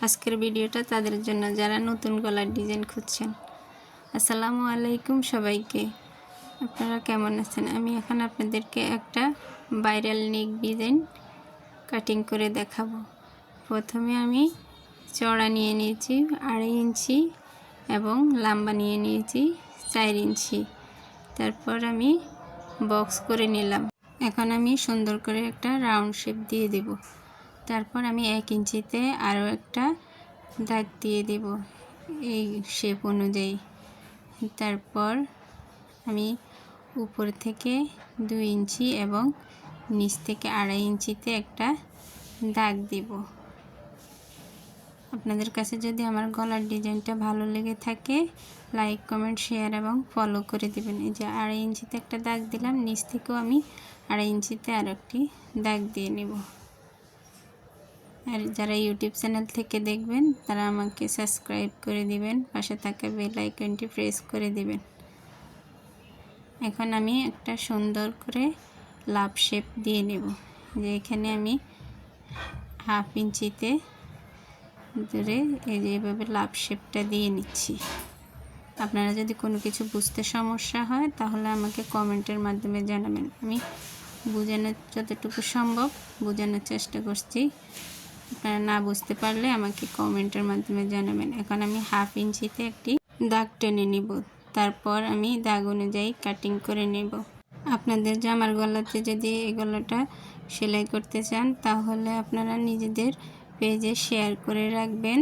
আজকের ভিডিওটা তাদের জন্য যারা নতুন গলার ডিজাইন খুঁজছেন। আসসালামু আলাইকুম সবাইকে, আপনারা কেমন আছেন? আমি এখন আপনাদেরকে একটা ভাইরাল নেক ডিজাইন কাটিং করে দেখাবো। প্রথমে আমি চওড়া নিয়ে নিয়েছি 2.5 ইঞ্চি এবং লম্বা নিয়ে নিয়েছি 4 ইঞ্চি। তারপর আমি বক্স করে নিলাম। এখন আমি সুন্দর করে একটা রাউন্ড শেপ দিয়ে দেব। তারপর আমি 1 ইঞ্চিতে আরও একটা দাগ দিয়ে দেব এই শেপ অনুযায়ী। তারপর আমি উপর থেকে 2 ইঞ্চি এবং নিচ থেকে 2.5 ইঞ্চিতে একটা দাগ দেব। আপনাদের কাছে যদি আমার গলার ডিজাইনটা ভালো লেগে থাকে লাইক, কমেন্ট, শেয়ার এবং ফলো করে দেবেন। এই যে 2.5 ইঞ্চিতে একটা দাগ দিলাম, নিচ থেকেও আমি 2.5 ইঞ্চিতে আর একটি দাগ দিয়ে নেব। আর যারা ইউটিউব চ্যানেল থেকে দেখবেন তারা আমাকে সাবস্ক্রাইব করে দিবেন, পাশে থাকা বেল আইকনটি প্রেস করে দিবেন। এখন আমি একটা সুন্দর করে লাভ শেপ দিয়ে নেব। যে এখানে আমি 1/2 ইঞ্চিতে ধরে এই যে এভাবে লাভ শেপটা দিয়ে নিচ্ছি। আপনারা যদি কোনো কিছু বুঝতে সমস্যা হয় তাহলে আমাকে কমেন্টের মাধ্যমে জানাবেন। আমি বোঝানোর যতটুকু সম্ভব বোঝানোর চেষ্টা করছি। আপনারা না বুঝতে পারলে আমাকে কমেন্টের মাধ্যমে জানাবেন। এখন আমি 1/2 ইঞ্চিতে একটি দাগ টেনে নিব। তারপর আমি দাগ অনুযায়ী কাটিং করে নেব। আপনাদের জামার গলাতে যদি এই গলাটা সেলাই করতে চান তাহলে আপনারা নিজেদের পেজে শেয়ার করে রাখবেন।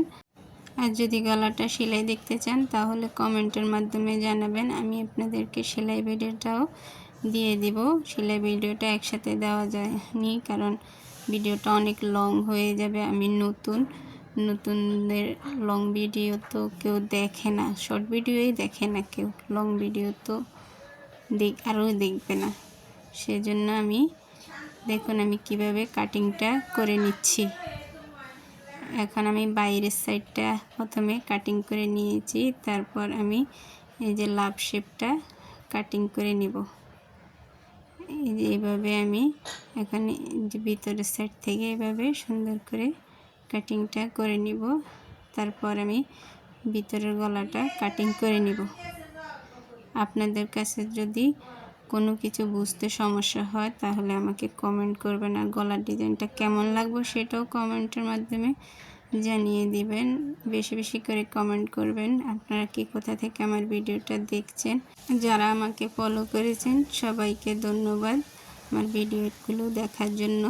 আর যদি গলাটা সেলাই দেখতে চান তাহলে কমেন্টের মাধ্যমে জানাবেন। আমি আপনাদেরকে সেলাই ভিডিওটাও দিয়ে দিব। সেলাই ভিডিওটা একসাথে দেওয়া যায়নি কারণ ভিডিওটা অনেক লং হয়ে যাবে। আমি নতুনদের লং ভিডিও তো কেউ দেখে না, শর্ট ভিডিওই দেখে না কেউ, লং ভিডিও তো আরও দেখবে না। সেজন্য আমি দেখুন আমি কিভাবে কাটিংটা করে নিচ্ছি। এখন আমি বাইরের সাইডটা প্রথমে কাটিং করে নিয়েছি। তারপর আমি এই যে লাভ শেপটা কাটিং করে নিব। এই যে এইভাবে আমি এখানে যে ভিতরের সাইড থেকে এভাবে সুন্দর করে কাটিংটা করে নিব। তারপর আমি ভিতরের গলাটা কাটিং করে নিব। আপনাদের কাছে যদি কোনো কিছু বুঝতে সমস্যা হয় তাহলে আমাকে কমেন্ট করবেন। আর গলার ডিজাইনটা কেমন লাগবে সেটাও কমেন্টের মাধ্যমে জানিয়ে দিবেন। বেশি বেশি করে কমেন্ট করবেন। আপনারা কি কোথা থেকে আমার ভিডিওটা দেখছেন। যারা আমাকে ফলো করেছেন সবাইকে ধন্যবাদ আমার ভিডিওগুলো দেখার জন্য।